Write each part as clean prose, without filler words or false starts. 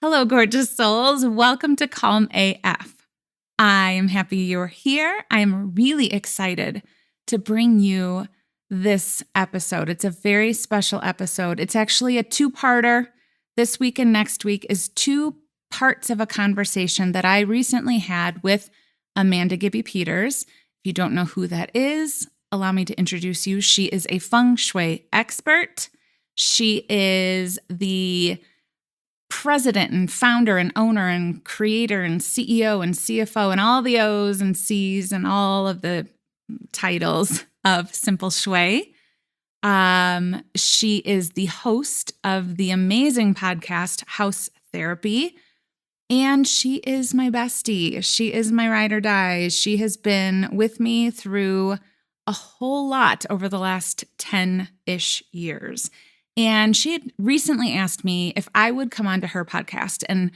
Hello, gorgeous souls. Welcome to Calm AF. I am happy you're here. I am really excited to bring you this episode. It's a very special episode. It's actually a two-parter. This week and next week is two parts of a conversation that I recently had with Amanda Gibby Peters. If you don't know who that is, allow me to introduce you. She is a Feng Shui expert. She is the president and founder and owner and creator and CEO and CFO and all the O's and C's and all of the titles of Simple Shui. She is the host of the amazing podcast House Therapy, and she is my bestie. She is my ride or die. She has been with me through a whole lot over the last 10-ish years. And she had recently asked me if I would come onto her podcast and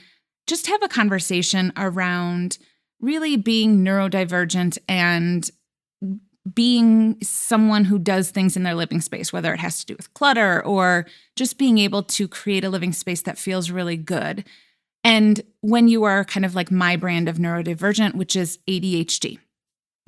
just have a conversation around really being neurodivergent and being someone who does things in their living space, whether it has to do with clutter or just being able to create a living space that feels really good. And when you are kind of like my brand of neurodivergent, which is ADHD.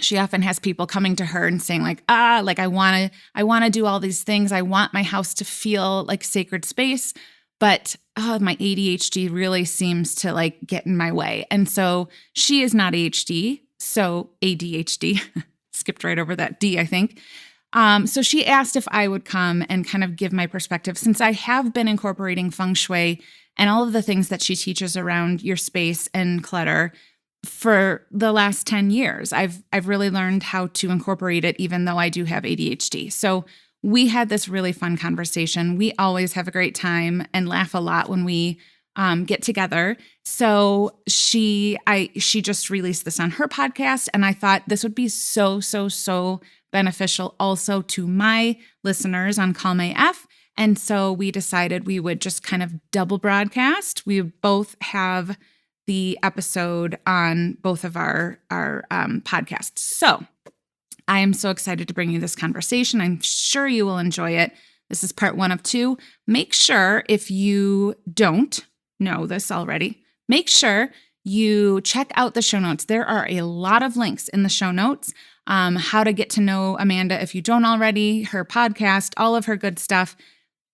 She often has people coming to her and saying I want to do all these things. I want my house to feel like sacred space, but my ADHD really seems to like get in my way. And so she is not ADHD, so ADHD. Skipped right over that D, I think. So she asked if I would come and kind of give my perspective, since I have been incorporating Feng Shui and all of the things that she teaches around your space and clutter for the last 10 years. I've really learned how to incorporate it, even though I do have ADHD. So we had this really fun conversation. We always have a great time and laugh a lot when we get together. So she just released this on her podcast, and I thought this would be so beneficial also to my listeners on Calm AF. And so we decided we would just kind of double broadcast. We both have the episode on both of our podcasts. So I am so excited to bring you this conversation. I'm sure you will enjoy it. This is part 1 of 2. Make sure, if you don't know this already, make sure you check out the show notes. There are a lot of links in the show notes, how to get to know Amanda if you don't already, her podcast, all of her good stuff.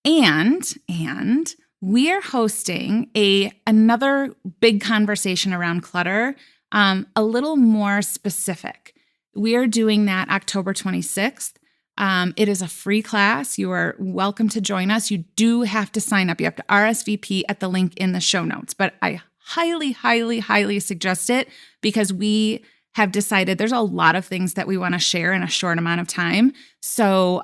And we are hosting another big conversation around clutter, a little more specific. We are doing that October 26th. It is a free class. You are welcome to join us. You do have to sign up. You have to RSVP at the link in the show notes. But I highly suggest it, because we have decided there's a lot of things that we want to share in a short amount of time. So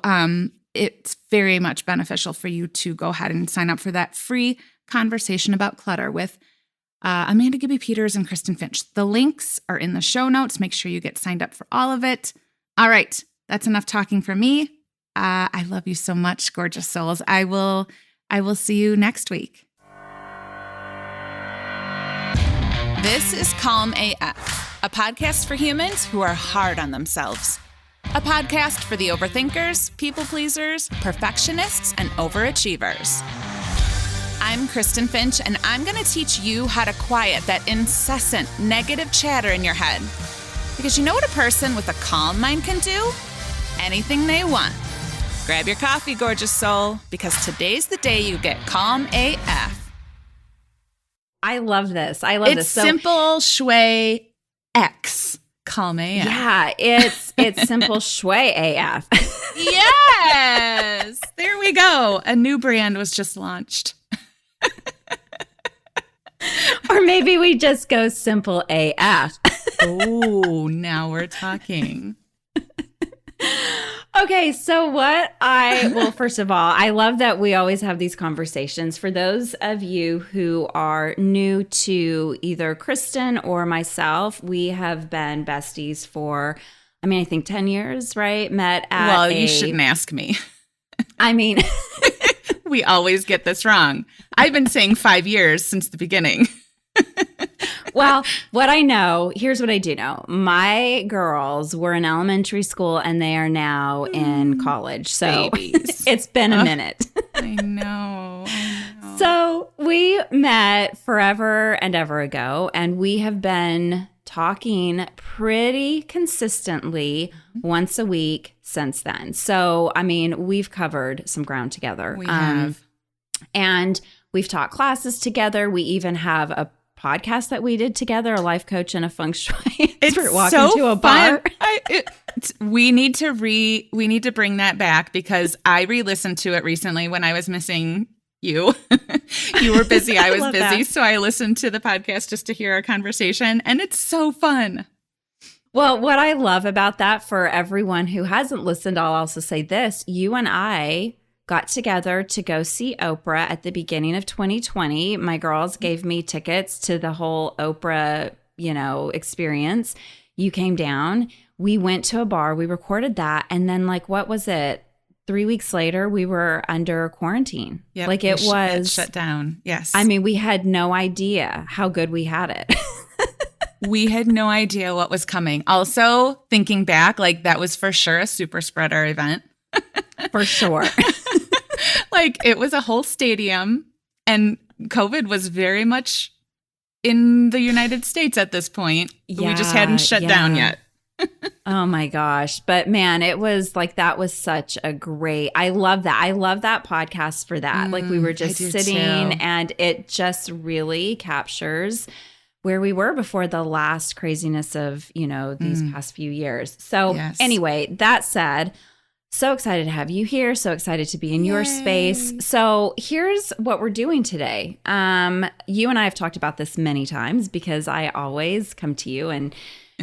it's very much beneficial for you to go ahead and sign up for that free conversation about clutter with Amanda Gibby Peters and Kristen Finch. The links are in the show notes. Make sure you get signed up for all of it. All right, that's enough talking for me. I love you so much, gorgeous souls. I will see you next week. This is Calm AF, a podcast for humans who are hard on themselves. A podcast for the overthinkers, people pleasers, perfectionists, and overachievers. I'm Kristen Finch, and I'm going to teach you how to quiet that incessant negative chatter in your head. Because you know what a person with a calm mind can do? Anything they want. Grab your coffee, gorgeous soul, because today's the day you get Calm AF. I love this. It's Simple Shui X. Calm AF. Yeah, it's Simple Shui AF. Yes! There we go. A new brand was just launched. Or maybe we just go Simple AF. Oh, now we're talking. Okay, so first of all, I love that we always have these conversations. For those of you who are new to either Kristen or myself, we have been besties for, I think 10 years, right? Met at Well, you shouldn't ask me. We always get this wrong. I've been saying 5 years since the beginning. Well, here's what I do know. My girls were in elementary school and they are now in college. So Babies. It's been a minute. I know. So we met forever and ever ago, and we have been talking pretty consistently once a week since then. So, I mean, we've covered some ground together. We have. And we've taught classes together. We even have a podcast that we did together, a life coach and a Feng Shui. It's We're walking so to a bar. We need to bring that back because I re-listened to it recently when I was missing you. You were busy. I was busy. So I listened to the podcast just to hear our conversation, and it's so fun. Well, what I love about that, for everyone who hasn't listened, I'll also say this. You and I got together to go see Oprah at the beginning of 2020. My girls gave me tickets to the whole Oprah, experience. You came down. We went to a bar. We recorded that. And then, what was it? 3 weeks later, we were under quarantine. Yep, it was shut down. Yes. I mean, we had no idea how good we had it. We had no idea what was coming. Also, thinking back, that was for sure a super spreader event. For sure. It was a whole stadium, and COVID was very much in the United States at this point. We just hadn't shut down yet. Oh my gosh. But man, it was that was such a great, I love that. I love that podcast for that. We were just sitting too. And it just really captures where we were before the last craziness of, these past few years. So Anyway, that said, so excited to have you here. So excited to be in your space. So here's what we're doing today. You and I have talked about this many times because I always come to you and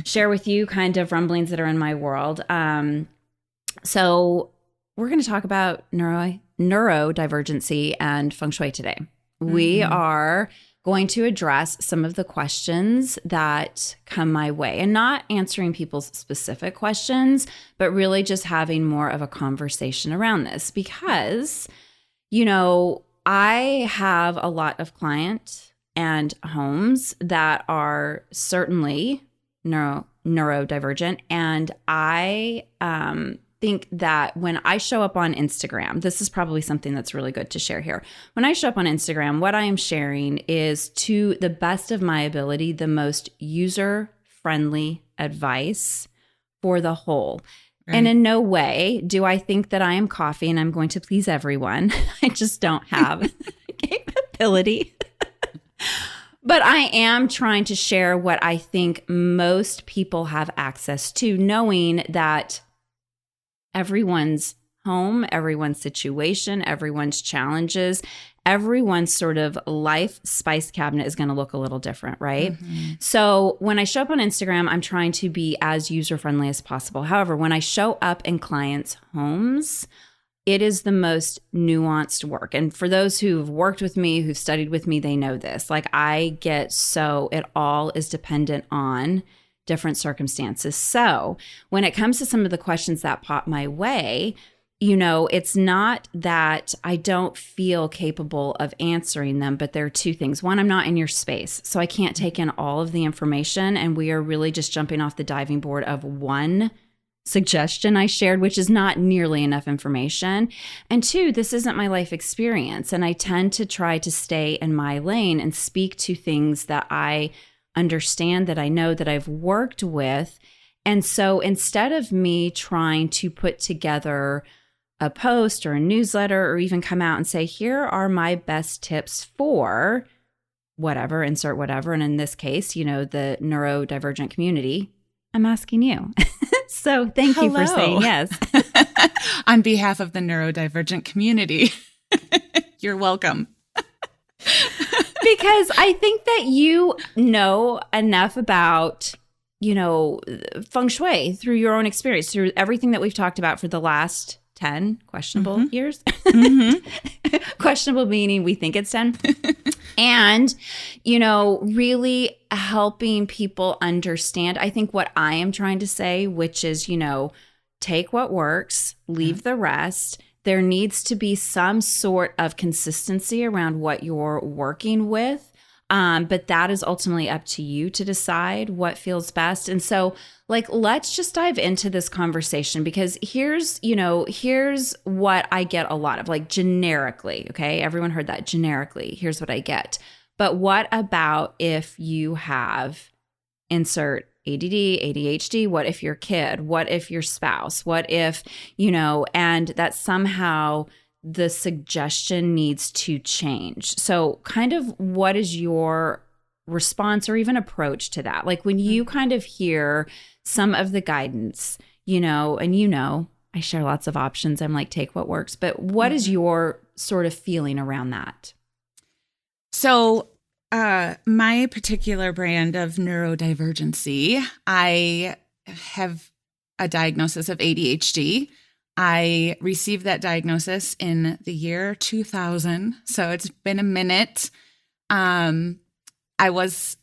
share with you kind of rumblings that are in my world. So we're going to talk about neurodivergency and Feng Shui today. We are going to address some of the questions that come my way, and not answering people's specific questions, but really just having more of a conversation around this because, I have a lot of clients and homes that are certainly neurodivergent. And I think that when I show up on Instagram, this is probably something that's really good to share here. When I show up on Instagram, what I am sharing is, to the best of my ability, the most user-friendly advice for the whole. Right. And in no way do I think that I am coffee and I'm going to please everyone. I just don't have the capability. But I am trying to share what I think most people have access to, knowing that everyone's home, everyone's situation, everyone's challenges, everyone's sort of life spice cabinet is going to look a little different, right? Mm-hmm. So when I show up on Instagram, I'm trying to be as user-friendly as possible. However, when I show up in clients' homes, it is the most nuanced work. And for those who've worked with me, who've studied with me, they know this. It all is dependent on different circumstances. So when it comes to some of the questions that pop my way, it's not that I don't feel capable of answering them, but there are two things. One, I'm not in your space, so I can't take in all of the information. And we are really just jumping off the diving board of one suggestion I shared, which is not nearly enough information. And two, this isn't my life experience. And I tend to try to stay in my lane and speak to things that I understand, that I know, that I've worked with. And so instead of me trying to put together a post or a newsletter, or even come out and say, here are my best tips for whatever, insert whatever. And in this case, the neurodivergent community, I'm asking you. So thank you for saying yes. On behalf of the neurodivergent community, you're welcome. Because I think that you know enough about, Feng Shui through your own experience, through everything that we've talked about for the last 10 questionable years. Mm-hmm. Questionable meaning we think it's 10. And, really helping people understand, I think, what I am trying to say, which is, take what works, leave the rest. There needs to be some sort of consistency around what you're working with. But that is ultimately up to you to decide what feels best. And so like, let's just dive into this conversation, because here's what I get a lot of, like, generically. Okay. Everyone heard that, generically. Here's what I get. But what about if you have insert ADD, ADHD? What if your kid? What if your spouse? What if, and that somehow the suggestion needs to change. So kind of what is your response or even approach to that? Like when you kind of hear some of the guidance, and I share lots of options. I'm like, take what works. But what is your sort of feeling around that? So my particular brand of neurodivergency, I have a diagnosis of ADHD. I received that diagnosis in the year 2000, so it's been a minute. I was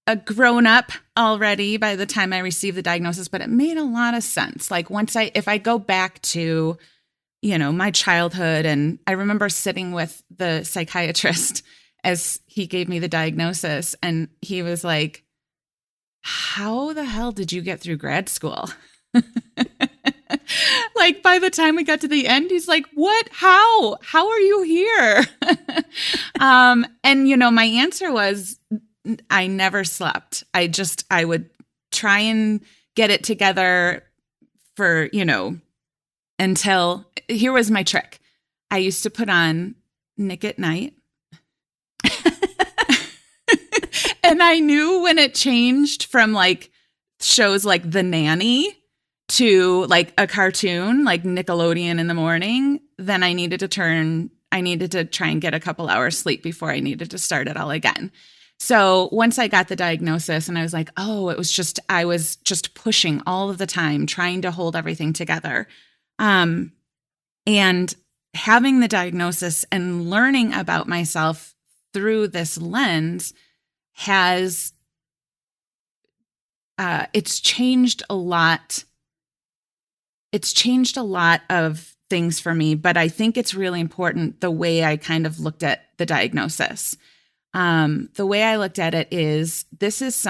a grown-up already by the time I received the diagnosis, but it made a lot of sense. Like if I go back to, my childhood, and I remember sitting with the psychiatrist as he gave me the diagnosis, and he was like, "How the hell did you get through grad school?" Like by the time we got to the end, he's like, "What? How are you here?" And my answer was, I never slept. I would try and get it together for, until, here was my trick. I used to put on Nick at Night. And I knew when it changed from like shows like The Nanny to like a cartoon like Nickelodeon in the morning, then I needed to try and get a couple hours sleep before I needed to start it all again. So once I got the diagnosis and I was like, oh, I was just pushing all of the time, trying to hold everything together. And having the diagnosis and learning about myself through this lens has, it's changed a lot. It's changed a lot of things for me, but I think it's really important the way I kind of looked at the diagnosis. The way I looked at it is, this is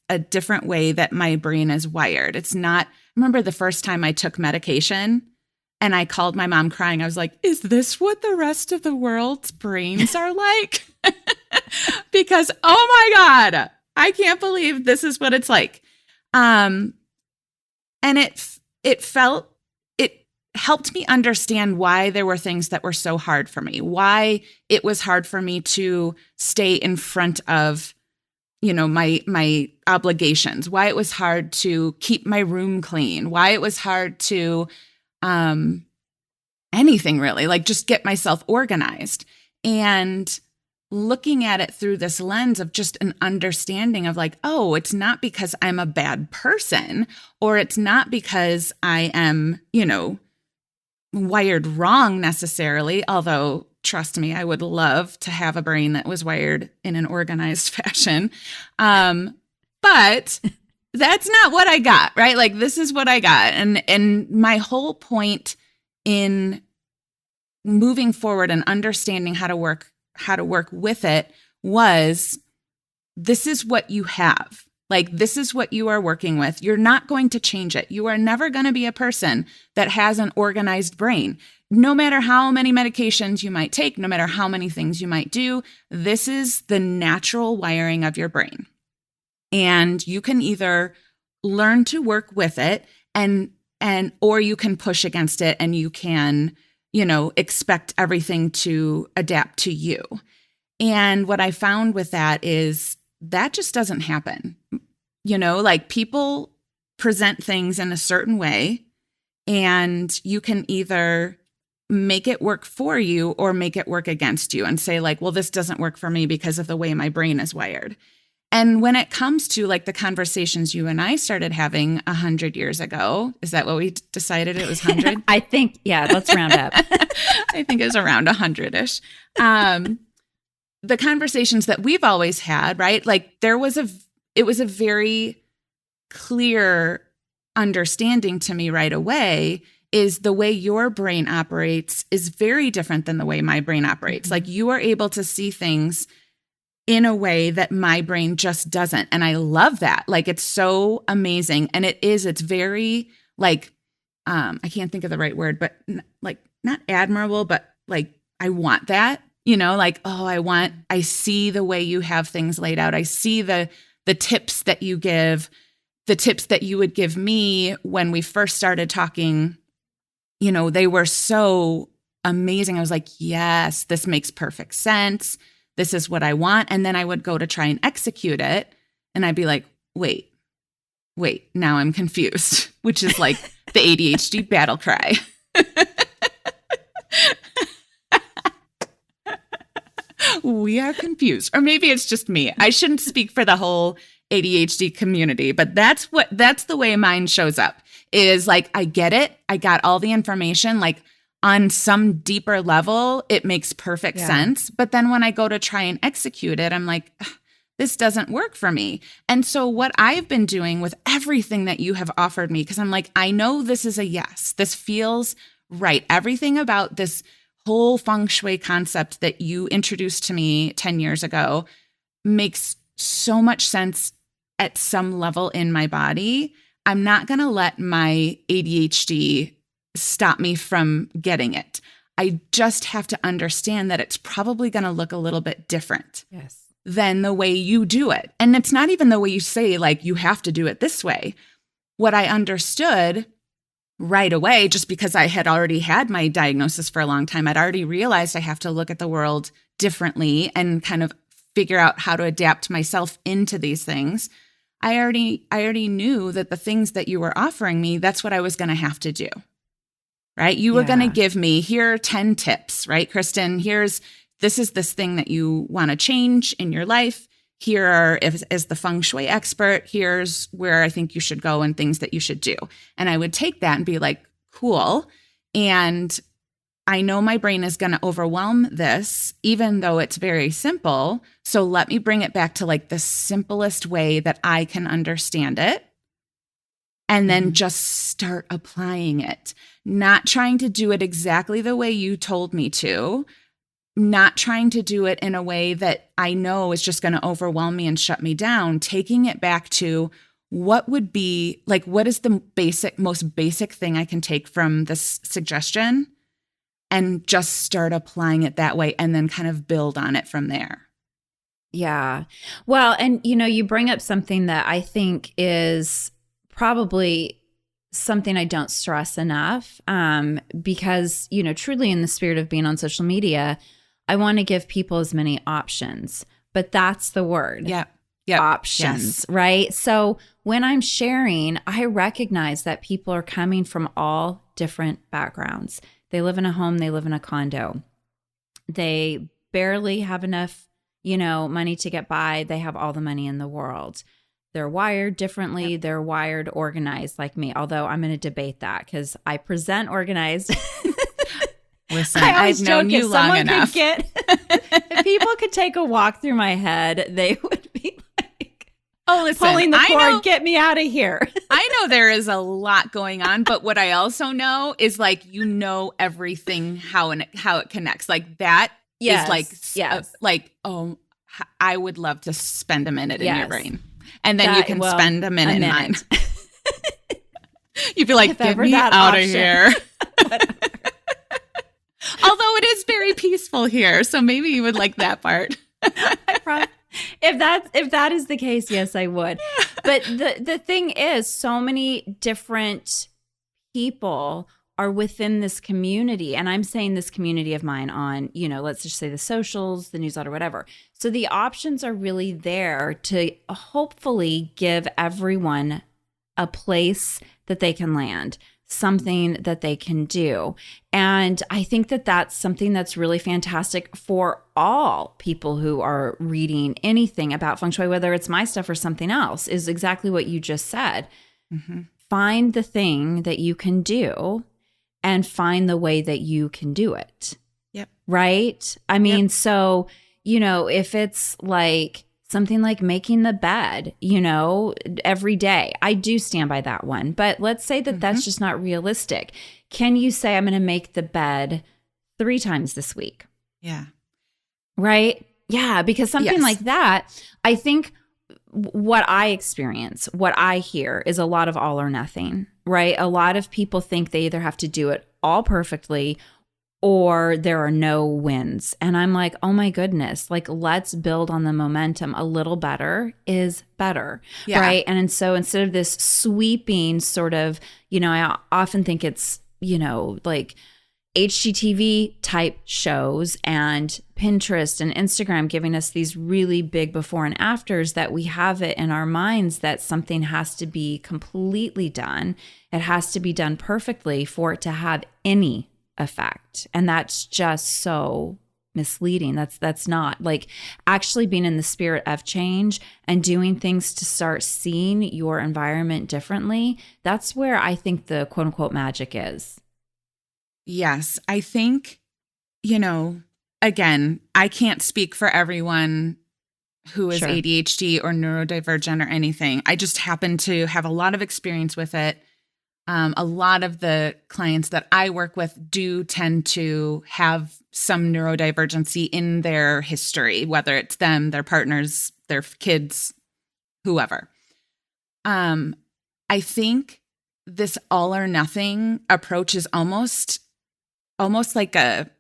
a different way that my brain is wired. It's not, I remember the first time I took medication and I called my mom crying. I was like, is this what the rest of the world's brains are like? Because, oh my God, I can't believe this is what it's like. And it helped me understand why there were things that were so hard for me, why it was hard for me to stay in front of, my obligations, why it was hard to keep my room clean, why it was hard to anything really, like just get myself organized. And looking at it through this lens of just an understanding of like, oh, it's not because I'm a bad person, or it's not because I am, wired wrong necessarily, although trust me, I would love to have a brain that was wired in an organized fashion. But that's not what I got, right? Like, this is what I got. And my whole point in moving forward and understanding how to work with it was, this is what you have. Like, this is what you are working with. You're not going to change it. You are never going to be a person that has an organized brain. No matter how many medications you might take, no matter how many things you might do, this is the natural wiring of your brain. And you can either learn to work with it or you can push against it, and you can, expect everything to adapt to you. And what I found with that is that just doesn't happen. Like, people present things in a certain way, and you can either make it work for you or make it work against you and say like, well, this doesn't work for me because of the way my brain is wired. And when it comes to like the conversations you and I started having 100 years ago, is that what we decided it was 100? I think, yeah, let's round up. I think it was around 100-ish. The conversations that we've always had, right? Like, it was a very clear understanding to me right away, is the way your brain operates is very different than the way my brain operates. Like, you are able to see things in a way that my brain just doesn't. And I love that. Like, it's so amazing. And it's very like, I can't think of the right word, but like not admirable, but like, I want that, like, oh, I see the way you have things laid out. I see the tips that you give, the tips that you would give me when we first started talking, they were so amazing. I was like, yes, this makes perfect sense. This is what I want. And then I would go to try and execute it. And I'd be like, wait, now I'm confused, which is like the ADHD battle cry. We are confused. Or maybe it's just me. I shouldn't speak for the whole ADHD community, but that's the way mine shows up, is like, I get it. I got all the information. Like, on some deeper level, it makes perfect sense. But then when I go to try and execute it, I'm like, this doesn't work for me. And so what I've been doing with everything that you have offered me, because I'm like, I know this is a yes. This feels right. Everything about this whole Feng Shui concept that you introduced to me 10 years ago makes so much sense at some level in my body. I'm not going to let my ADHD stop me from getting it. I just have to understand that it's probably going to look a little bit different than the way you do it. And it's not even the way you say, like, you have to do it this way. What I understood right away, just because I had already had my diagnosis for a long time, I'd already realized I have to look at the world differently and kind of figure out how to adapt myself into these things. I already knew that the things that you were offering me, that's what I was going to have to do. Right? You were going to give me, here are 10 tips, right, Kristen? This is this thing that you want to change in your life. Here are, as the Feng Shui expert, here's where I think you should go and things that you should do. And I would take that and be like, cool. And I know my brain is going to overwhelm this, even though it's very simple. So let me bring it back to like the simplest way that I can understand it. And then just start applying it, not trying to do it exactly the way you told me to, not trying to do it in a way that I know is just going to overwhelm me and shut me down, taking it back to what would be like, what is the most basic thing I can take from this suggestion and just start applying it that way and then kind of build on it from there. Yeah. Well, and you bring up something that I think is probably something I don't stress enough, because, truly in the spirit of being on social media, I want to give people as many options, but that's the word. Yeah. Options, right? So when I'm sharing, I recognize that people are coming from all different backgrounds. They live in a home, they live in a condo. They barely have enough, money to get by. They have all the money in the world. They're wired differently. Yep. They're wired organized like me, although I'm going to debate that because I present organized. Listen, I've known you long enough. If people could take a walk through my head, they would be like, oh, listen, pulling the cord, get me out of here. I know there is a lot going on, but what I also know is like, everything, how it connects. Like that is like, oh, I would love to spend a minute in your brain. And then you can spend a minute in mine. You'd be like, get me out of here. Although it is very peaceful here. So maybe you would like that part. If that is the case, yes, I would. But the thing is, so many different people are within this community. And I'm saying this community of mine on, let's just say the socials, the newsletter, whatever. So the options are really there to hopefully give everyone a place that they can land, something that they can do. And I think that that's something that's really fantastic for all people who are reading anything about Feng Shui, whether it's my stuff or something else, is exactly what you just said. Mm-hmm. Find the thing that you can do and find the way that you can do it. Yep. Right? I mean, so, if it's like something like making the bed, every day, I do stand by that one. But let's say that that's just not realistic. Can you say, I'm going to make the bed 3 times this week? Yeah. Right? Yeah, because something like that, I think what I experience, what I hear is a lot of all or nothing, right? A lot of people think they either have to do it all perfectly or there are no wins. And I'm like, oh my goodness, like let's build on the momentum. A little better is better, right? And so instead of this sweeping sort of, I often think it's, like HGTV type shows and Pinterest and Instagram giving us these really big before and afters that we have it in our minds that something has to be completely done. It has to be done perfectly for it to have any effect. And that's just so misleading. That's not like actually being in the spirit of change and doing things to start seeing your environment differently. That's where I think the quote unquote magic is. Yes, I think, again, I can't speak for everyone who is ADHD or neurodivergent or anything. I just happen to have a lot of experience with it. A lot of the clients that I work with do tend to have some neurodivergency in their history, whether it's them, their partners, their kids, whoever. I think this all or nothing approach is almost like a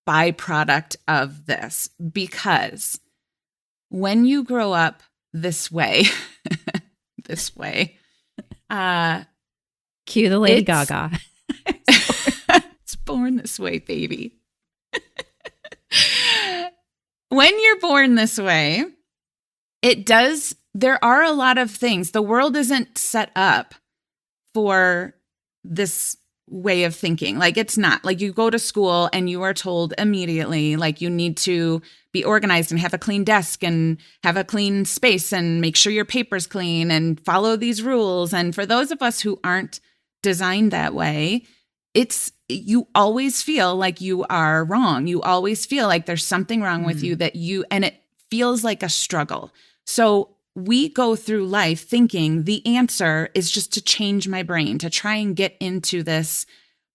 byproduct of this, because when you grow up this way, cue the Lady Gaga. It's born this way, baby. When you're born this way, there are a lot of things. The world isn't set up for this way of thinking. Like it's not like you go to school and you are told immediately, like you need to be organized and have a clean desk and have a clean space and make sure your paper's clean and follow these rules. And for those of us who aren't designed that way, you always feel like you are wrong. You always feel like there's something wrong with you and it feels like a struggle. So we go through life thinking the answer is just to change my brain, to try and get into this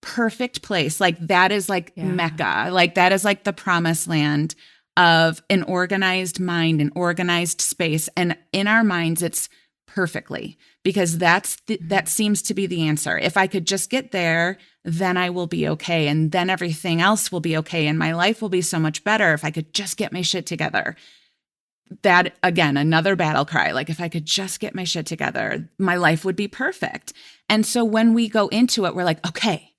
perfect place. Like that is like Mecca. Like that is like the promised land of an organized mind, an organized space. And in our minds, it's perfectly, because that seems to be the answer. If I could just get there, then I will be okay. And then everything else will be okay. And my life will be so much better if I could just get my shit together. That, again, another battle cry. Like if I could just get my shit together, my life would be perfect. And so when we go into it, we're like, okay,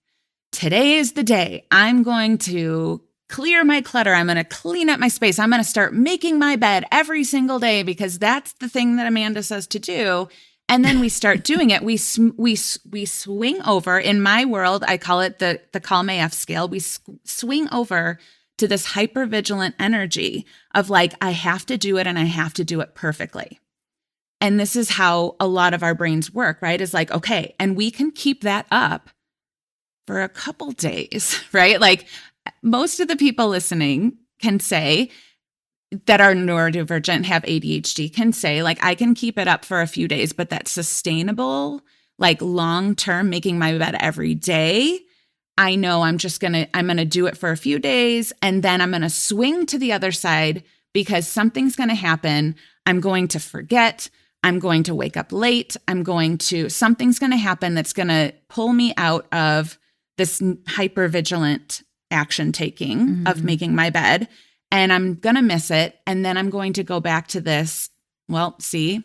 today is the day. I'm going to clear my clutter. I'm going to clean up my space. I'm going to start making my bed every single day because that's the thing that Amanda says to do. And then we start doing it. We swing over. In my world, I call it the Calm AF scale. We swing over to this hypervigilant energy of like, I have to do it and I have to do it perfectly. And this is how a lot of our brains work, right? Is like, okay, and we can keep that up for a couple days, right? Like most of the people listening can say that are neurodivergent, have ADHD, can say like, I can keep it up for a few days, but that's sustainable, like long-term, making my bed every day. I know I'm going to do it for a few days and then I'm going to swing to the other side because something's going to happen. I'm going to forget. I'm going to wake up late. Something's going to happen that's going to pull me out of this hypervigilant action taking of making my bed. And I'm going to miss it. And then I'm going to go back to this. Well, see,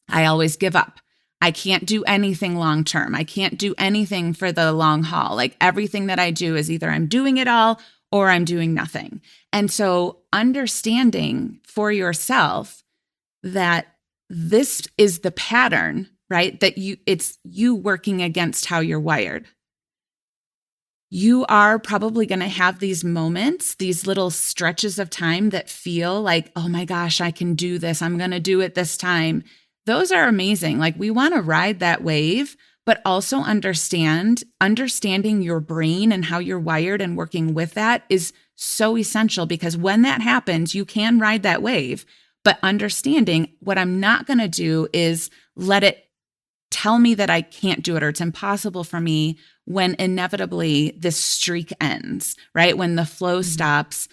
I always give up. I can't do anything long-term. I can't do anything for the long haul. Like everything that I do is either I'm doing it all or I'm doing nothing. And so understanding for yourself that this is the pattern, right? That it's you working against how you're wired. You are probably going to have these moments, these little stretches of time that feel like, oh my gosh, I can do this. I'm going to do it this time. Those are amazing. Like we want to ride that wave, but also understanding your brain and how you're wired and working with that is so essential because when that happens, you can ride that wave, but understanding what I'm not going to do is let it tell me that I can't do it or it's impossible for me when inevitably this streak ends, right? When the flow stops,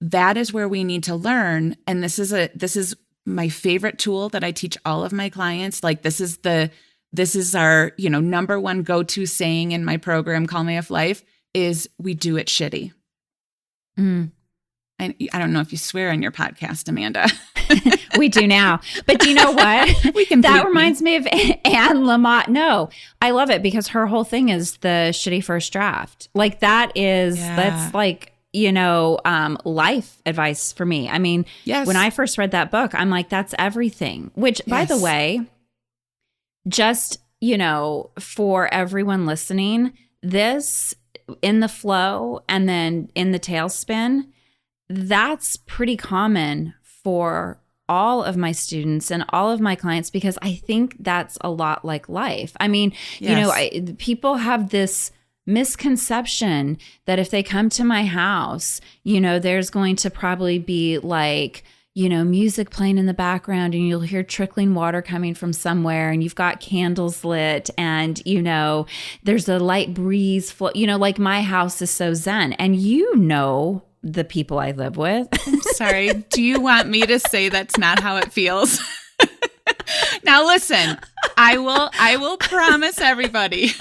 that is where we need to learn. And this is my favorite tool that I teach all of my clients. Like this is our, number one go-to saying in my program, Calm AF Life, is we do it shitty. Mm. And I don't know if you swear on your podcast, Amanda. We do now. But you know what? That reminds me of Anne Lamott. No, I love it because her whole thing is the shitty first draft. Like that's like, life advice for me. I mean, yes. When I first read that book, I'm like, that's everything. Which, by the way, just, for everyone listening, this in the flow and then in the tailspin, that's pretty common for all of my students and all of my clients, because I think that's a lot like life. I mean, yes. People have this misconception that if they come to my house, there's going to probably be like, music playing in the background and you'll hear trickling water coming from somewhere and you've got candles lit and, there's a light breeze, like my house is so zen. And the people I live with. I'm sorry. Do you want me to say that's not how it feels? Now listen, I will promise everybody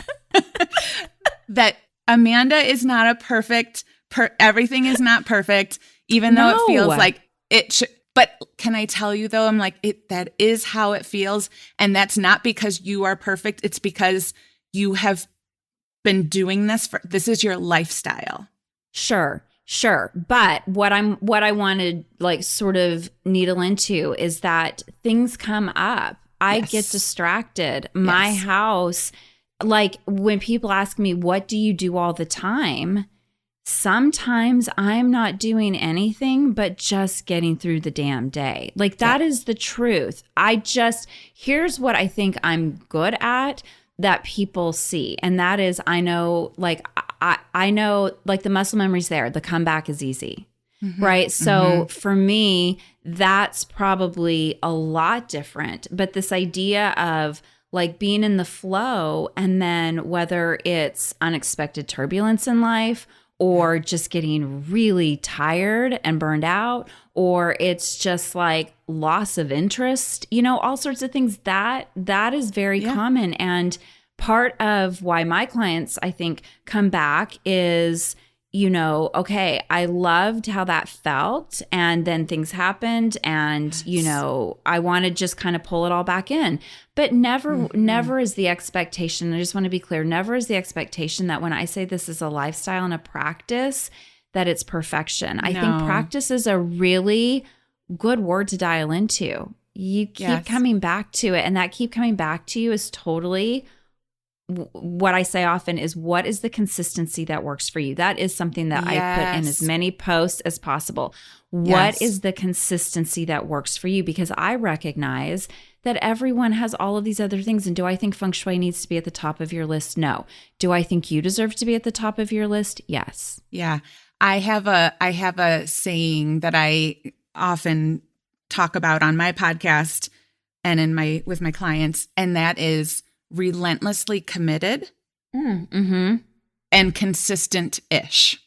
that Amanda is not a perfect, everything is not perfect, even though it feels like it should. But can I tell you though, I'm like, that is how it feels. And that's not because you are perfect. It's because you have been doing this is your lifestyle. Sure. But what I want to like sort of needle into is that things come up. I get distracted. My house, like when people ask me, what do you do all the time? Sometimes I'm not doing anything but just getting through the damn day. Like that is the truth. Here's what I think I'm good at that people see. And that is, I know like the muscle memory's there. The comeback is easy, right? So for me, that's probably a lot different. But this idea of like being in the flow, and then whether it's unexpected turbulence in life or just getting really tired and burned out, or it's just like loss of interest, all sorts of things, that is very common. And part of why my clients, I think, come back is, okay, I loved how that felt, and then things happened, and, I want to just kind of pull it all back in. But never is the expectation, I just want to be clear, never is the expectation that when I say this is a lifestyle and a practice, that it's perfection. I think practice is a really good word to dial into. You keep coming back to it, and that keep coming back to you is totally what I say often is, what is the consistency that works for you? That is something that I put in as many posts as possible. What is the consistency that works for you? Because I recognize that everyone has all of these other things. And do I think Feng Shui needs to be at the top of your list? No. Do I think you deserve to be at the top of your list? Yes. Yeah. I have a saying that I often talk about on my podcast and with my clients, and that is relentlessly committed and consistent-ish.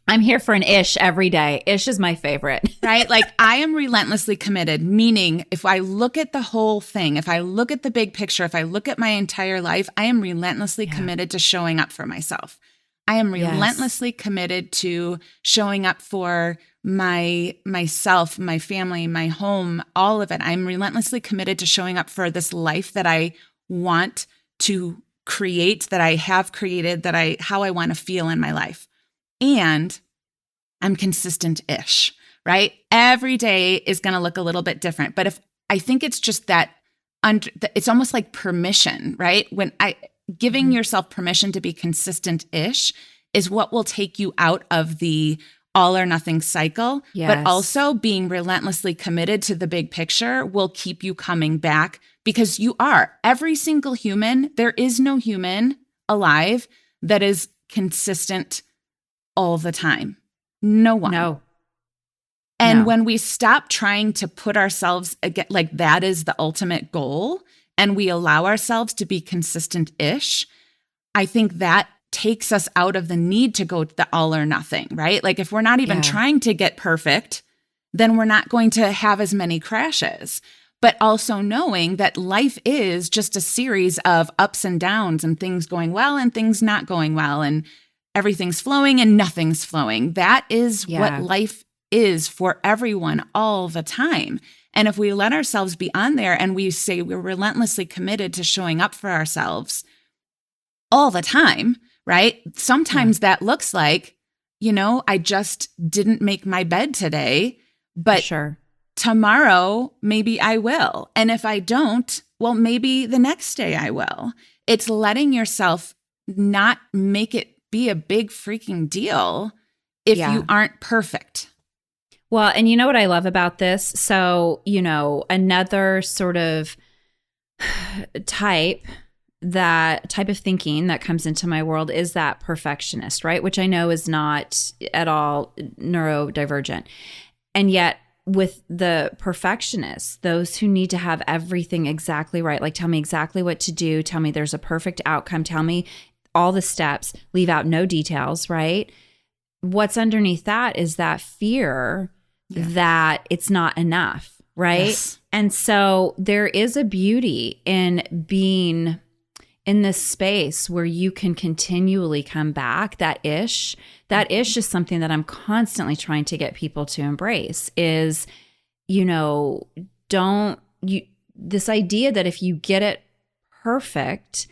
I'm here for an ish every day. Ish is my favorite. Right? Like I am relentlessly committed, meaning if I look at the whole thing, if I look at the big picture, if I look at my entire life, I am relentlessly committed to showing up for myself. I am relentlessly committed to showing up for myself, my family, my home, all of it. I'm relentlessly committed to showing up for this life that I want to create, that I have created, how I want to feel in my life. And I'm consistent-ish, right? Every day is going to look a little bit different. But I think it's just that it's almost like permission, right? Giving yourself permission to be consistent-ish is what will take you out of the all or nothing cycle. But also being relentlessly committed to the big picture will keep you coming back, because you are. Every single human, there is no human alive that is consistent all the time. No one. No. And when we stop trying to put ourselves like that is the ultimate goal, and we allow ourselves to be consistent-ish, I think that takes us out of the need to go to the all or nothing, right? Like if we're not even trying to get perfect, then we're not going to have as many crashes. But also knowing that life is just a series of ups and downs and things going well and things not going well and everything's flowing and nothing's flowing. That is what life is for everyone all the time. And if we let ourselves be on there and we say we're relentlessly committed to showing up for ourselves all the time, right? Sometimes that looks like, I just didn't make my bed today, but tomorrow, maybe I will. And if I don't, well, maybe the next day I will. It's letting yourself not make it be a big freaking deal if you aren't perfect. Well, and you know what I love about this? So, another sort of type of thinking that comes into my world is that perfectionist, right? Which I know is not at all neurodivergent. And yet with the perfectionists, those who need to have everything exactly right, like tell me exactly what to do, tell me there's a perfect outcome, tell me all the steps, leave out no details, right? What's underneath that is that fear that it's not enough, right? Yes. And so there is a beauty in being in this space where you can continually come back. That ish is something that I'm constantly trying to get people to embrace is, this idea that if you get it perfect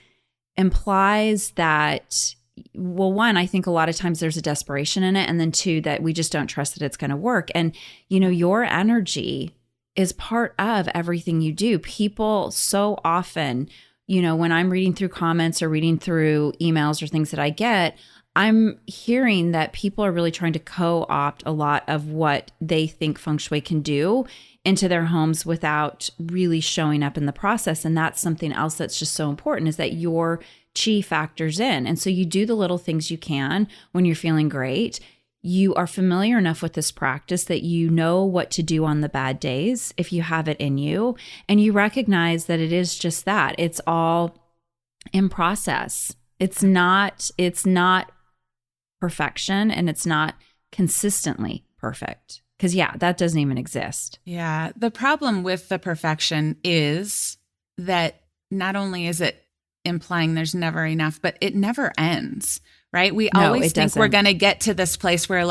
implies that, well, one, I think a lot of times there's a desperation in it. And then two, that we just don't trust that it's going to work. And, your energy is part of everything you do. People so often, when I'm reading through comments or reading through emails or things that I get, I'm hearing that people are really trying to co-opt a lot of what they think Feng Shui can do into their homes without really showing up in the process. And that's something else that's just so important, is that your chi factors in. And so you do the little things you can when you're feeling great. You are familiar enough with this practice that you know what to do on the bad days if you have it in you. And you recognize that it is just that. It's all in process. It's not perfection, and it's not consistently perfect. Because that doesn't even exist. Yeah. The problem with the perfection is that not only is it implying there's never enough, but it never ends, right? We always think we're going to get to this place where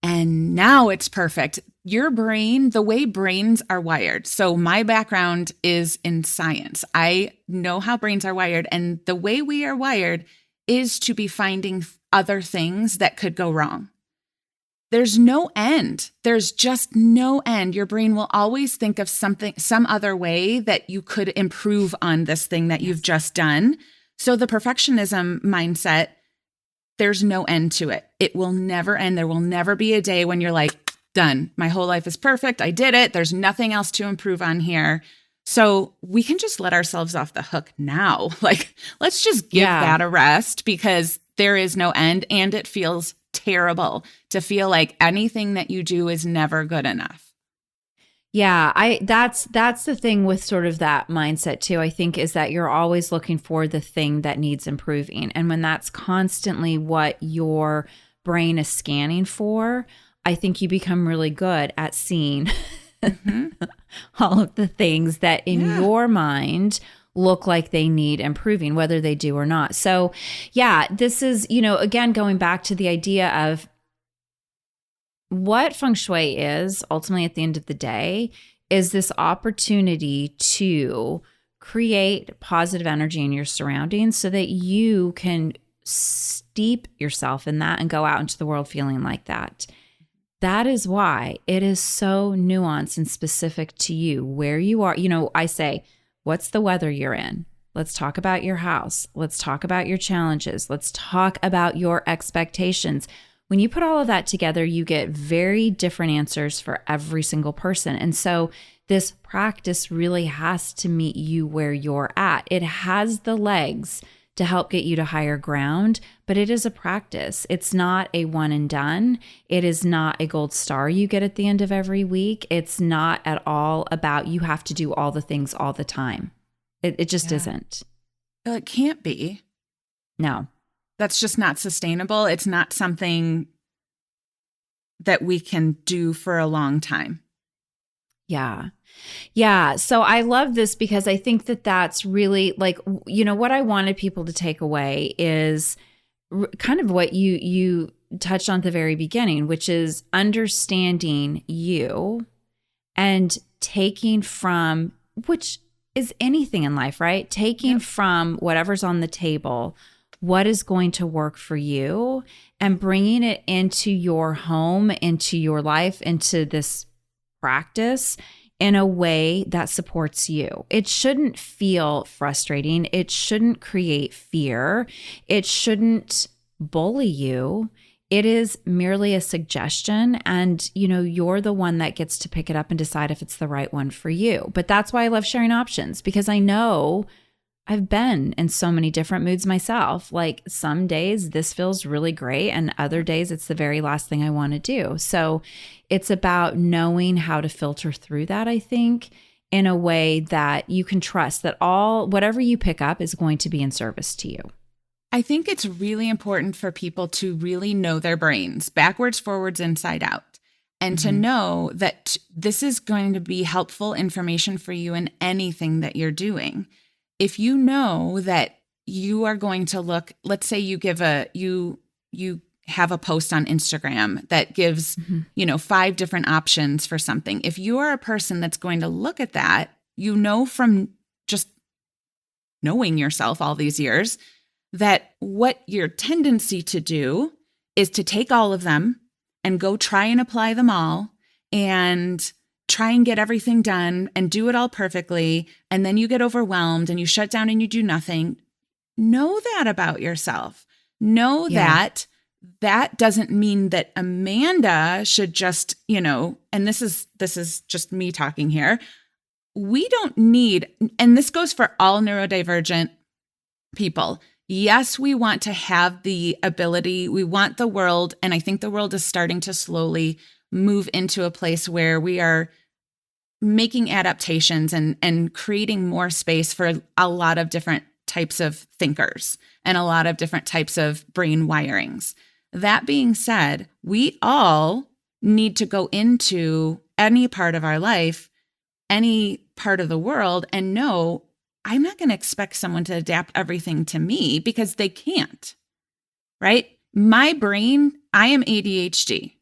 and now it's perfect. Your brain, the way brains are wired. So my background is in science. I know how brains are wired, and the way we are wired is to be finding other things that could go wrong. There's no end. There's just no end. Your brain will always think of some other way that you could improve on this thing that you've just done. So the perfectionism mindset, there's no end to it. It will never end. There will never be a day when you're like, done. My whole life is perfect. I did it. There's nothing else to improve on here. So we can just let ourselves off the hook now. Let's just give that a rest, because there is no end, and it feels terrible to feel like anything that you do is never good enough. Yeah, that's the thing with sort of that mindset too, I think, is that you're always looking for the thing that needs improving. And when that's constantly what your brain is scanning for, I think you become really good at seeing all of the things that in your mind look like they need improving, whether they do or not. So this is, again, going back to the idea of what Feng Shui is ultimately at the end of the day is this opportunity to create positive energy in your surroundings so that you can steep yourself in that and go out into the world feeling like that. That is why it is so nuanced and specific to you, where you are. I say, what's the weather you're in? Let's talk about your house. Let's talk about your challenges. Let's talk about your expectations. When you put all of that together, you get very different answers for every single person. And so this practice really has to meet you where you're at. It has the legs to help get you to higher ground, but it is a practice. It's not a one and done. It is not a gold star you get at the end of every week. It's not at all about you have to do all the things all the time. It just isn't. Well, it can't be. No. That's just not sustainable. It's not something that we can do for a long time. Yeah. Yeah. So I love this because I think that that's really like, what I wanted people to take away is kind of what you touched on at the very beginning, which is understanding you and taking from, which is anything in life, right? Taking from whatever's on the table, what is going to work for you, and bringing it into your home, into your life, into this practice in a way that supports you. It shouldn't feel frustrating. It shouldn't create fear. It shouldn't bully you. It is merely a suggestion, and you're the one that gets to pick it up and decide if it's the right one for you. But that's why I love sharing options, because I know I've been in so many different moods myself. Like some days this feels really great, and other days it's the very last thing I want to do. So it's about knowing how to filter through that, I think, in a way that you can trust that whatever you pick up is going to be in service to you. I think it's really important for people to really know their brains backwards, forwards, inside out, and to know that this is going to be helpful information for you in anything that you're doing. If you know that you are going to look, let's say you give you have a post on Instagram that gives, 5 different options for something. If you are a person that's going to look at that, from just knowing yourself all these years, that what your tendency to do is to take all of them and go try and apply them all and try and get everything done and do it all perfectly. And then you get overwhelmed and you shut down and you do nothing. Know that about yourself. Know that doesn't mean that Amanda should just, and this is just me talking here. We don't need, and this goes for all neurodivergent people. Yes, we want to have the ability, we want the world, and I think the world is starting to slowly move into a place where we are making adaptations and creating more space for a lot of different types of thinkers and a lot of different types of brain wirings. That being said, we all need to go into any part of our life, any part of the world, and know I'm not going to expect someone to adapt everything to me because they can't, right? My brain, I am ADHD,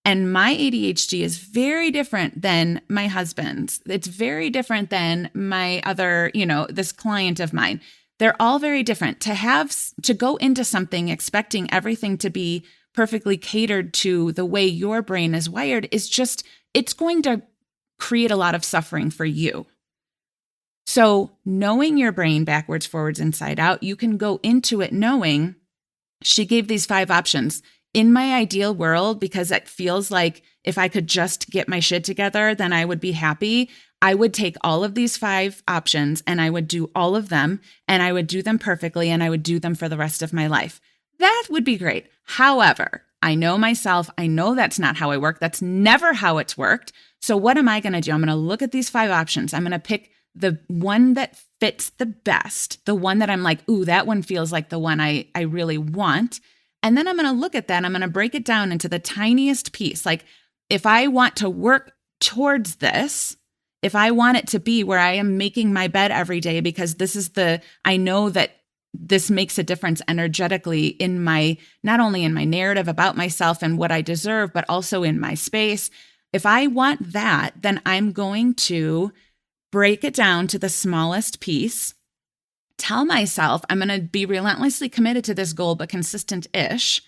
and my ADHD is very different than my husband's. It's very different than my other, this client of mine. They're all very different. To go into something expecting everything to be perfectly catered to the way your brain is wired is just, it's going to create a lot of suffering for you. So knowing your brain backwards, forwards, inside out, you can go into it knowing she gave these 5 options. In my ideal world, because it feels like if I could just get my shit together, then I would be happy. I would take all of these 5 options and I would do all of them and I would do them perfectly and I would do them for the rest of my life. That would be great. However, I know myself. I know that's not how I work. That's never how it's worked. So what am I going to do? I'm going to look at these 5 options. I'm going to pick the one that fits the best, the one that I'm like, ooh, that one feels like the one I really want. And then I'm going to look at that. I'm going to break it down into the tiniest piece. Like if I want to work towards this, if I want it to be where I am making my bed every day because I know that this makes a difference energetically in not only in my narrative about myself and what I deserve, but also in my space. If I want that, then I'm going to break it down to the smallest piece, tell myself I'm going to be relentlessly committed to this goal, but consistent-ish.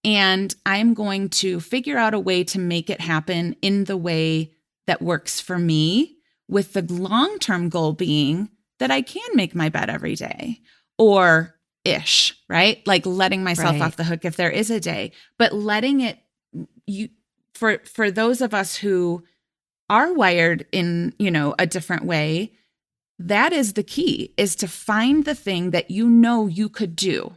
And I'm going to figure out a way to make it happen in the way that works for me, with the long-term goal being that I can make my bed every day or ish, right? Like letting myself off the hook if there is a day, but letting it, for those of us who are wired in, a different way, that is the key, is to find the thing that you could do.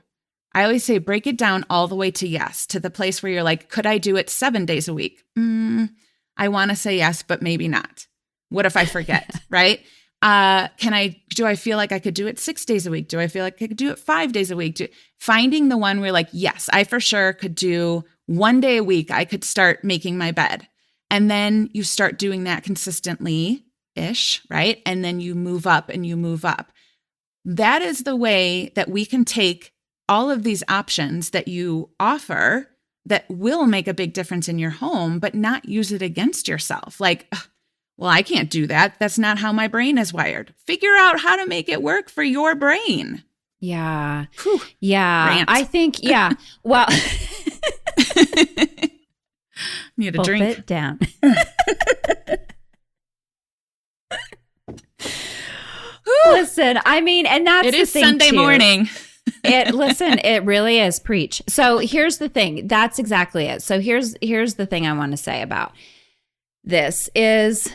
I always say, break it down all the way to yes, to the place where you're like, could I do it 7 days a week? I want to say yes, but maybe not. What if I forget, right? Do I feel like I could do it 6 days a week? Do I feel like I could do it 5 days a week? Finding the one where like, yes, I for sure could do 1 day a week. I could start making my bed. And then you start doing that consistently-ish, right? And then you move up and you move up. That is the way that we can take all of these options that you offer that will make a big difference in your home, but not use it against yourself. Like, well, I can't do that. That's not how my brain is wired. Figure out how to make it work for your brain. Yeah. Whew. Yeah. Rant. I think, yeah. Well, need a drink. It down. Listen, I mean, and that's it the is thing Sunday too. morning. Listen, it really is. Preach. So here's the thing. That's exactly it. So here's the thing I want to say about this is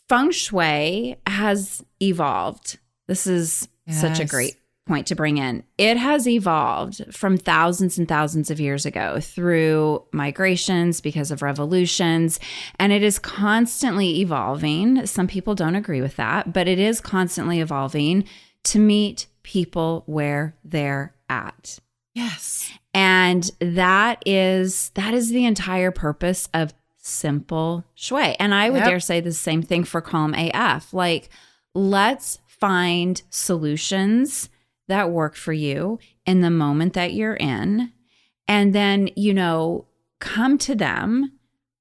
Feng Shui has evolved. This is such a great point to bring in. It has evolved from thousands and thousands of years ago through migrations because of revolutions, and it is constantly evolving. Some people don't agree with that, but it is constantly evolving to meet people where they're at. Yes. And that is the entire purpose of simple Shui. And I would dare say the same thing for Calm AF. Like, let's find solutions that work for you in the moment that you're in. And then, come to them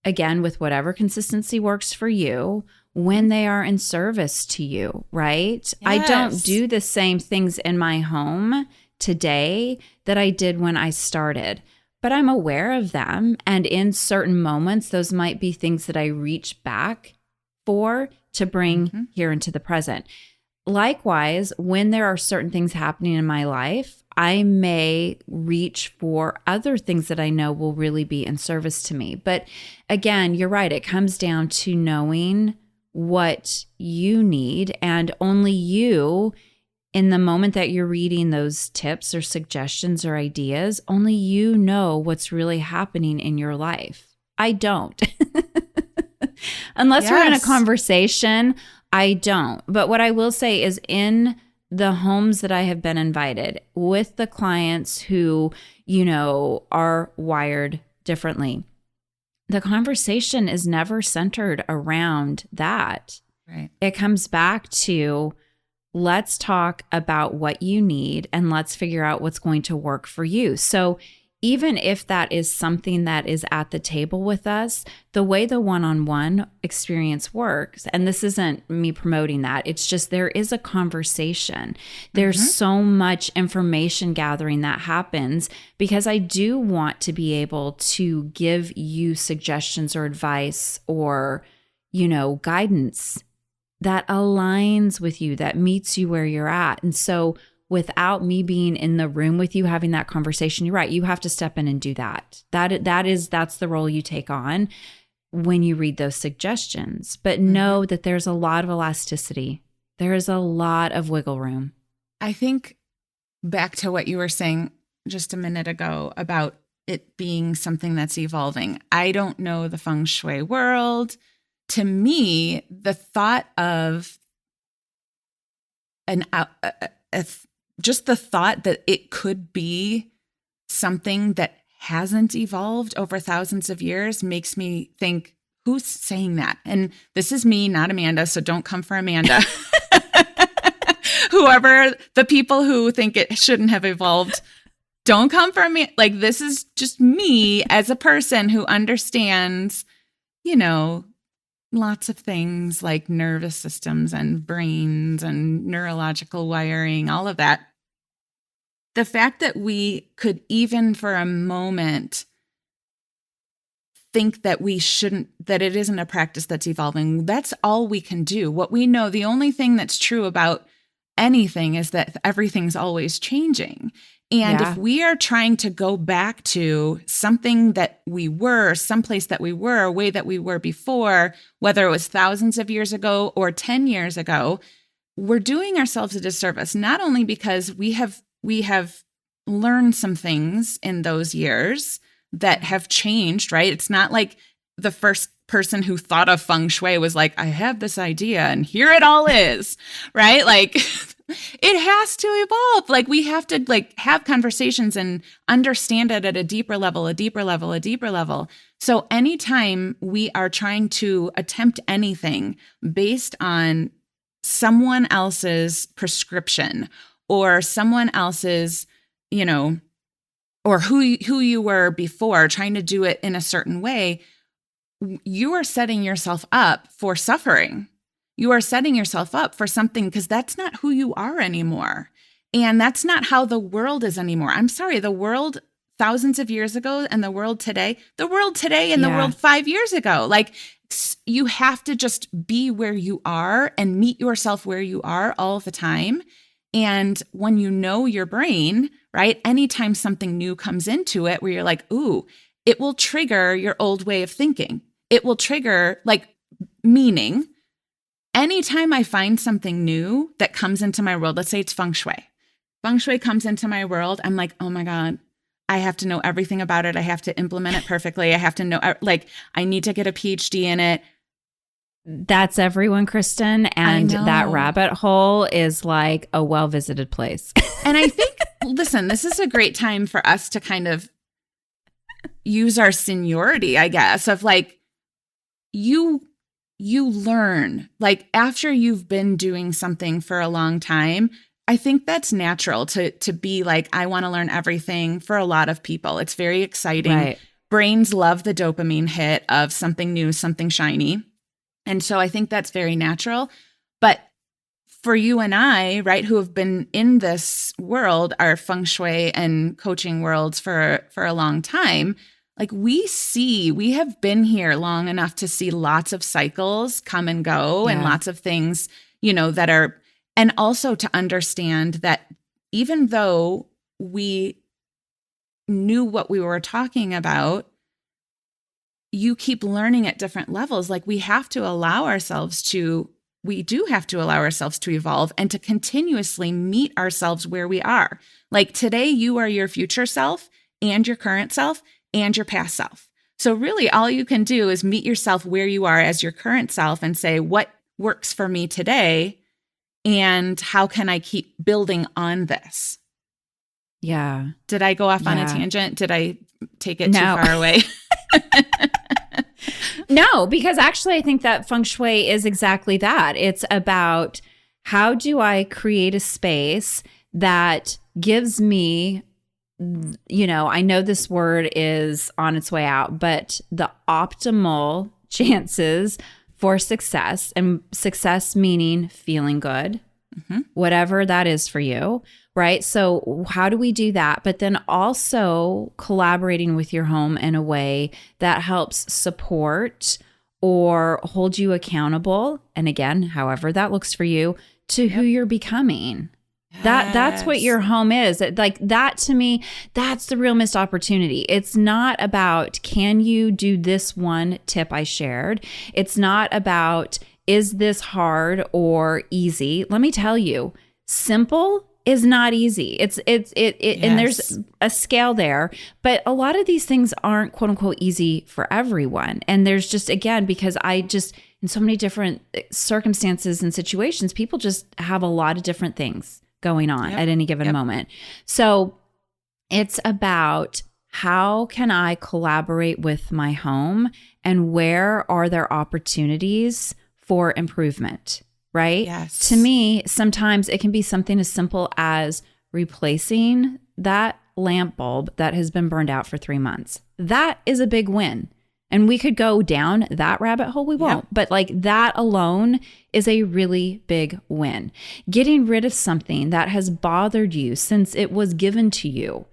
again with whatever consistency works for you when they are in service to you, right? Yes. I don't do the same things in my home today that I did when I started, but I'm aware of them. And in certain moments, those might be things that I reach back for to bring here into the present. Likewise, when there are certain things happening in my life, I may reach for other things that I know will really be in service to me. But again, you're right. It comes down to knowing what you need, and only you, in the moment that you're reading those tips or suggestions or ideas, only you know what's really happening in your life. I don't. Unless we're in a conversation, I don't. But what I will say is in the homes that I have been invited with the clients who, are wired differently, the conversation is never centered around that. Right. It comes back to, let's talk about what you need and let's figure out what's going to work for you. So even if that is something that is at the table with us, the way the one-on-one experience works, and this isn't me promoting that, it's just there is a conversation. There's so much information gathering that happens because I do want to be able to give you suggestions or advice or, guidance that aligns with you, that meets you where you're at. And so without me being in the room with you having that conversation, you're right, you have to step in and do that. That's the role you take on when you read those suggestions. But know that there's a lot of elasticity. There is a lot of wiggle room. I think back to what you were saying just a minute ago about it being something that's evolving. I don't know the Feng Shui world. To me, the thought of just the thought that it could be something that hasn't evolved over thousands of years makes me think, who's saying that? And this is me, not Amanda, so don't come for Amanda. Whoever, the people who think it shouldn't have evolved, don't come for me. Like, this is just me as a person who understands, lots of things like nervous systems and brains and neurological wiring, all of that. The fact that we could even for a moment think that that it isn't a practice that's evolving, that's all we can do. What we know, the only thing that's true about anything is that everything's always changing. And if we are trying to go back to something that we were, someplace that we were, a way that we were before, whether it was thousands of years ago or 10 years ago, we're doing ourselves a disservice, not only because we have learned some things in those years that have changed, right? It's not like the first person who thought of Feng Shui was like, I have this idea and here it all is, right? Like it has to evolve. Like we have to like have conversations and understand it at a deeper level, a deeper level, a deeper level. So anytime we are trying to attempt anything based on someone else's prescription or someone else's, you know, or who you were before, trying to do it in a certain way, you are setting yourself up for suffering. You are setting yourself up for something because that's not who you are anymore. And that's not how the world is anymore. I'm sorry, the world thousands of years ago and the world today and the world 5 years ago, like you have to just be where you are and meet yourself where you are all the time. And when you know your brain, right, anytime something new comes into it where you're like, ooh, it will trigger your old way of thinking. It will trigger like meaning. Anytime I find something new that comes into my world, let's say it's Feng Shui. Feng Shui comes into my world. I'm like, oh my God, I have to know everything about it. I have to implement it perfectly. I have to know, like, I need to get a PhD in it. That's everyone, Kristen. And that rabbit hole is like a well-visited place. And I think, listen, this is a great time for us to kind of use our seniority, I guess, of like, you learn, like after you've been doing something for a long time, I think that's natural to be like, I want to learn everything for a lot of people. It's very exciting. Right. Brains love the dopamine hit of something new, something shiny. And so I think that's very natural. But for you and I, right, who have been in this world, our Feng Shui and coaching worlds for a long time, like we have been here long enough to see lots of cycles come and go and lots of things, you know, that are, and also to understand that even though we knew what we were talking about, you keep learning at different levels. Like we do have to allow ourselves to evolve and to continuously meet ourselves where we are. Like today, you are your future self and your current self and your past self. So really all you can do is meet yourself where you are as your current self and say, what works for me today? And how can I keep building on this? Yeah. Did I go off on a tangent? Did I take it too far away? No, because actually I think that Feng Shui is exactly that. It's about how do I create a space that gives me, you know, I know this word is on its way out, but the optimal chances for success, and success meaning feeling good, whatever that is for you, right? So how do we do that? But then also collaborating with your home in a way that helps support or hold you accountable. And again, however that looks for you, to who you're becoming. That's what your home is. Like that to me, that's the real missed opportunity. It's not about, can you do this one tip I shared? It's not about, is this hard or easy? Let me tell you, simple is not easy. And there's a scale there, but a lot of these things aren't quote unquote easy for everyone. And there's just, again, because in so many different circumstances and situations, people just have a lot of different things going on at any given moment. So it's about, how can I collaborate with my home and where are there opportunities for improvement, right? Yes. To me, sometimes it can be something as simple as replacing that lamp bulb that has been burned out for 3 months. That is a big win. And we could go down that rabbit hole. We won't. But like that alone is a really big win. Getting rid of something that has bothered you since it was given to you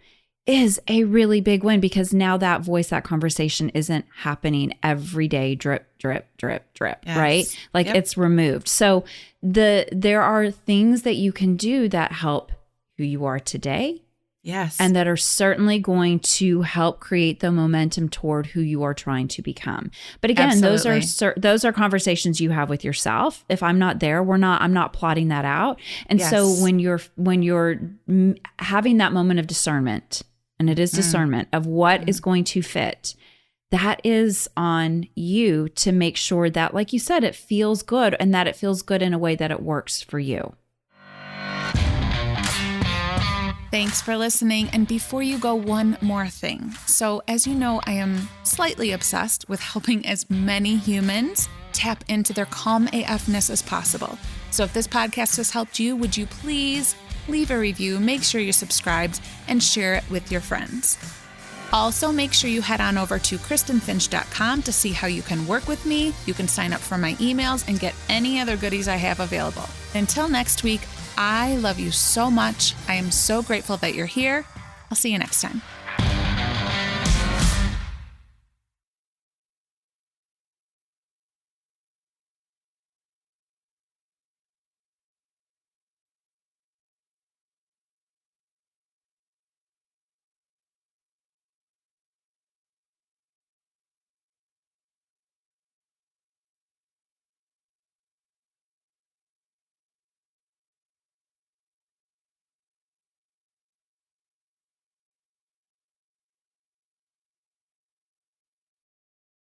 is a really big win, because now that voice, that conversation isn't happening every day, drip, drip, drip, drip, right? Like it's removed. So there are things that you can do that help who you are today. Yes. And that are certainly going to help create the momentum toward who you are trying to become. But again, those are conversations you have with yourself. If I'm not there, I'm not plotting that out. And so when you're having that moment of discernment, and it is discernment of what is going to fit, that is on you to make sure that, like you said, it feels good and that it feels good in a way that it works for you. Thanks for listening. And before you go, one more thing. So as you know, I am slightly obsessed with helping as many humans tap into their calm AFness as possible. So if this podcast has helped you, would you please leave a review, make sure you're subscribed, and share it with your friends. Also, make sure you head on over to KristenFinch.com to see how you can work with me. You can sign up for my emails and get any other goodies I have available. Until next week, I love you so much. I am so grateful that you're here. I'll see you next time.